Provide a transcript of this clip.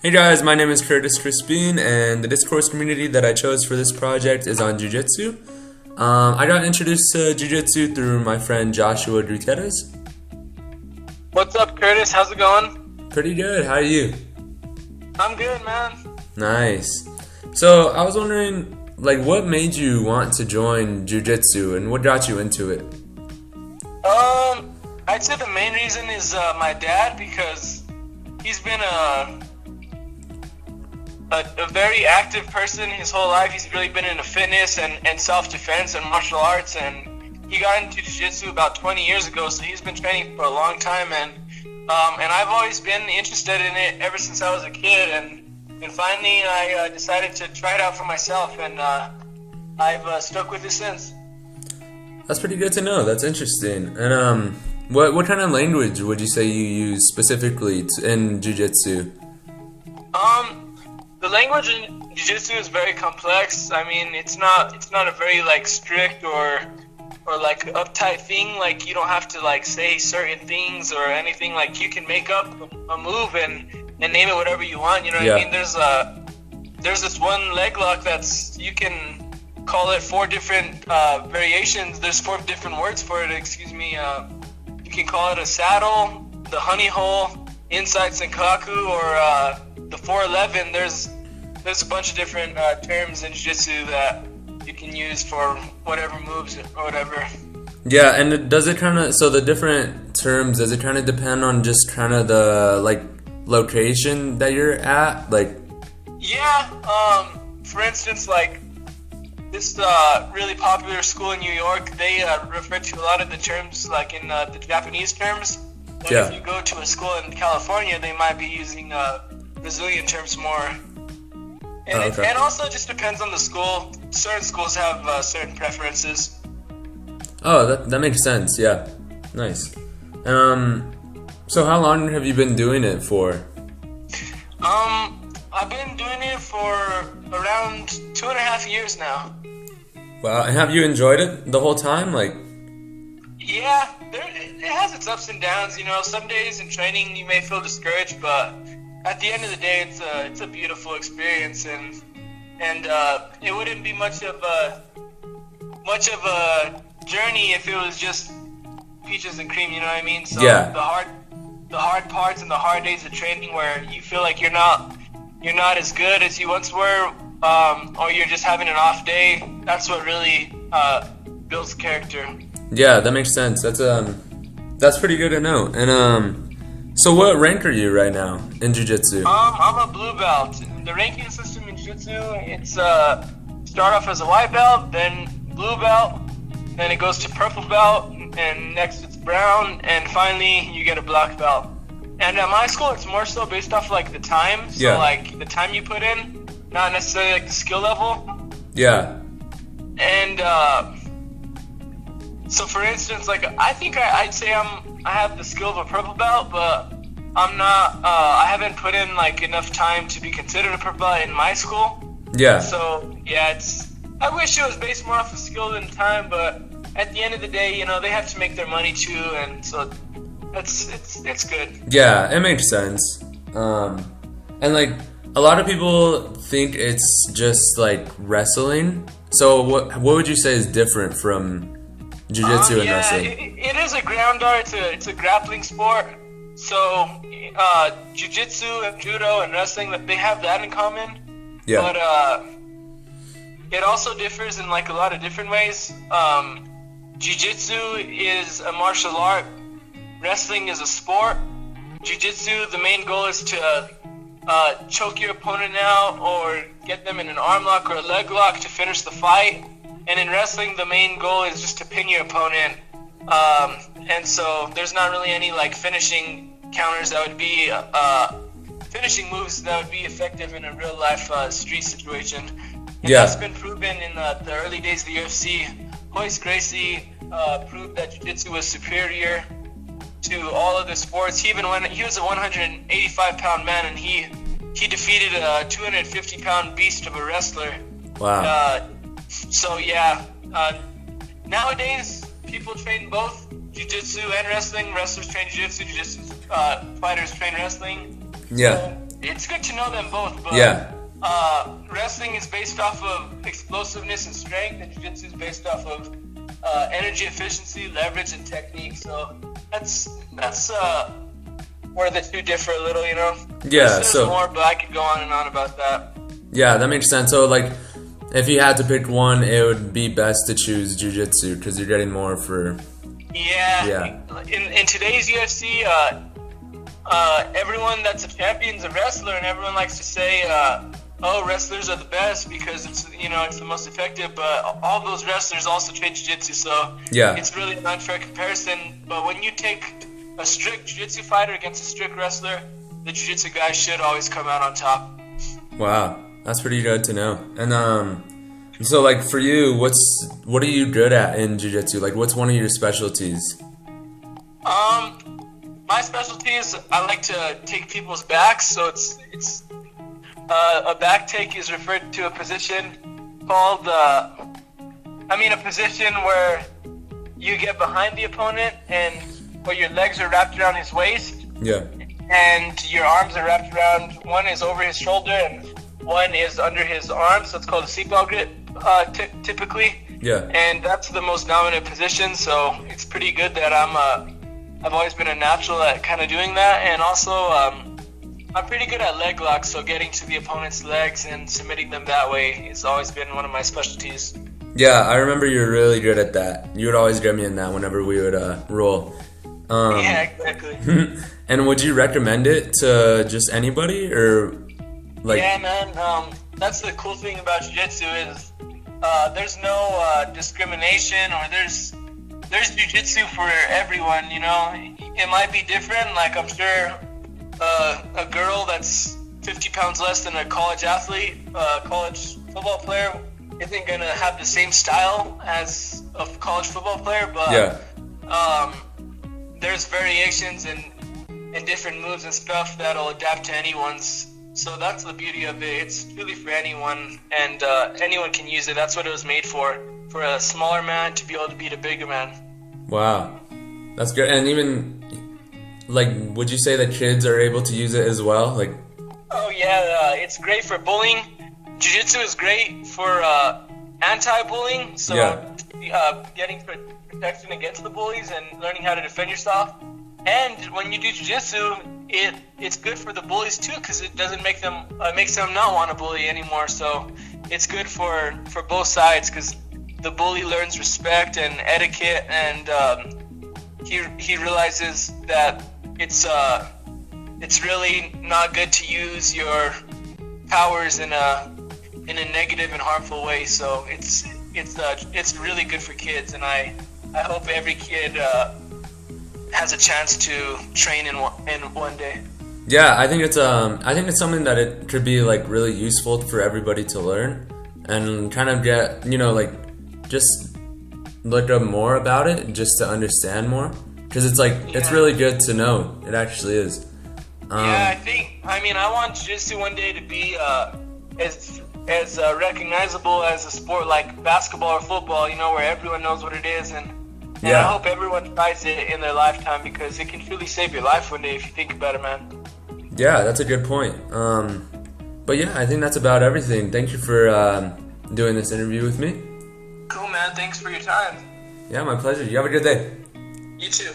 Hey guys, my name is Curtis Crispin, and the discourse community that I chose for this project is on Jiu-Jitsu. I got introduced to Jiu-Jitsu through my friend Joshua Gutierrez. What's up, Curtis? How's it going? Pretty good, how are you? I'm good, man. Nice. So, I was wondering, what made you want to join Jiu-Jitsu, and what got you into it? I'd say the main reason is my dad, because he's been a very active person his whole life. He's really been into fitness and self-defense and martial arts, and he got into jiu-jitsu about 20 years ago, so he's been training for a long time, and I've always been interested in it ever since I was a kid, and finally I decided to try it out for myself, and I've stuck with it since. That's pretty good to know. That's interesting. And what kind of language would you say you use specifically in jiu-jitsu? The language in jiu-jitsu is very complex. I mean, it's not a very strict or uptight thing. You don't have to say certain things or anything. You can make up a move and name it whatever you want. You know what I mean? There's this one leg lock you can call it 4 different variations. There's 4 different words for it. You can call it a saddle, the honey hole, inside senkaku, or the 411. There's a bunch of different terms in jiu-jitsu that you can use for whatever moves or whatever. Yeah, and does it so the different terms, does it kind of depend on just kind of the location that you're at? Yeah, for instance, this really popular school in New York, they refer to a lot of the terms in the Japanese terms. But if you go to a school in California, they might be using Brazilian terms more. And also just depends on the school. Certain schools have certain preferences. Oh, that makes sense. Yeah, nice. So how long have you been doing it for? I've been doing it for around 2.5 years now. Wow, and have you enjoyed it the whole time? Yeah, it has its ups and downs. Some days in training you may feel discouraged, but at the end of the day, it's a beautiful experience, and it wouldn't be much of a journey if it was just peaches and cream. You know what I mean? So yeah. The hard parts and the hard days of training where you feel like you're not as good as you once were, or you're just having an off day. That's what really builds character. Yeah, that makes sense. That's pretty good to know. And so what rank are you right now in jiu-jitsu? I'm a blue belt. The ranking system in jiu-jitsu, it's start off as a white belt, then blue belt, then it goes to purple belt, and next it's brown, and finally you get a black belt. And at my school, it's more so based off the time. So the time you put in, not necessarily the skill level. Yeah. And so for instance, I think I'd say I have the skill of a purple belt, but I'm not. I haven't put in enough time to be considered a purple belt in my school. Yeah. So yeah, I wish it was based more off of skill than time, but at the end of the day, they have to make their money too, and so it's good. Yeah, it makes sense. And a lot of people think it's just wrestling. So what would you say is different from jiu-jitsu and wrestling? It is a ground art. It's a grappling sport. So jiu-jitsu and judo and wrestling, they have that in common. Yeah. But it also differs in a lot of different ways. Jiu-jitsu is a martial art. Wrestling is a sport. Jiu-jitsu, the main goal is to choke your opponent out or get them in an arm lock or a leg lock to finish the fight. And in wrestling, the main goal is just to pin your opponent. And so there's not really any finishing counters that would be finishing moves that would be effective in a real life street situation. And that's been proven in the early days of the UFC. Royce Gracie proved that jiu-jitsu was superior to all other sports. He even when he was a 185-pound man, and he defeated a 250-pound beast of a wrestler. Wow. So yeah, nowadays people train both jiu-jitsu and wrestling. Wrestlers train jiu-jitsu, fighters train wrestling. Yeah. So it's good to know them both, but Yeah. wrestling is based off of explosiveness and strength, and jiu-jitsu is based off of energy efficiency, leverage, and technique. So that's where the two differ a little, you know. Yeah, There's so more, but I could go on and on about that. yeah, that makes sense. So like, if you had to pick one, it would be best to choose jiu-jitsu because you're getting more for. Yeah. In today's UFC, everyone that's a champion is a wrestler, and everyone likes to say, "Oh, wrestlers are the best because it's the most effective." But all those wrestlers also train jiu-jitsu, so Yeah. it's really an unfair comparison. But when you take a strict jiu-jitsu fighter against a strict wrestler, the jiu-jitsu guy should always come out on top. Wow, that's pretty good to know. And so like for you, what are you good at in jiu-jitsu? Like, what's one of your specialties? My specialty is I like to take people's backs. So it's a back take is referred to a position called a position where you get behind the opponent and where your legs are wrapped around his waist Yeah. and your arms are wrapped around. One is over his shoulder and one is under his arm. So it's called a seatbelt grip typically. Yeah. And that's the most dominant position, so it's pretty good that I've always been a natural at kind of doing that. And also, I'm pretty good at leg locks, so getting to the opponent's legs and submitting them that way has always been one of my specialties. Yeah, I remember you were really good at that. You would always get me in that whenever we would roll. Yeah, exactly. And would you recommend it to just anybody, or like? Yeah, man. That's the cool thing about jiu-jitsu is there's no discrimination, or there's jiu-jitsu for everyone. You know, it might be different. Like I'm sure a girl that's 50 pounds less than a college athlete, college football player, isn't gonna have the same style as a college football player. But Yeah. There's variations and different moves and stuff that'll adapt to anyone's. So that's the beauty of it. It's really for anyone, and anyone can use it. That's what it was made for a smaller man to be able to beat a bigger man. Wow, that's good. And even like, would you say that kids are able to use it as well? Like, Oh yeah, it's great for bullying. Jiu-jitsu is great for anti-bullying. So getting protection against the bullies and learning how to defend yourself. And when you do jiu-jitsu, it's good for the bullies too, because it doesn't make them makes them not want to bully anymore. So it's good for both sides, because the bully learns respect and etiquette, and he realizes that it's really not good to use your powers in a negative and harmful way. So it's really good for kids, and I hope every kid has a chance to train in one day. yeah, I think it's something that it could be like really useful for everybody to learn and kind of get, like, just look up more about it just to understand more, because it's like it's really good to know. It actually is. I want jiu-jitsu one day to be as recognizable as a sport like basketball or football, where everyone knows what it is, and I hope everyone tries it in their lifetime, because it can truly save your life one day if you think about it, man. Yeah, that's a good point. But yeah, I think that's about everything. Thank you for doing this interview with me. Cool, man. Thanks for your time. Yeah, my pleasure. You have a good day. You too.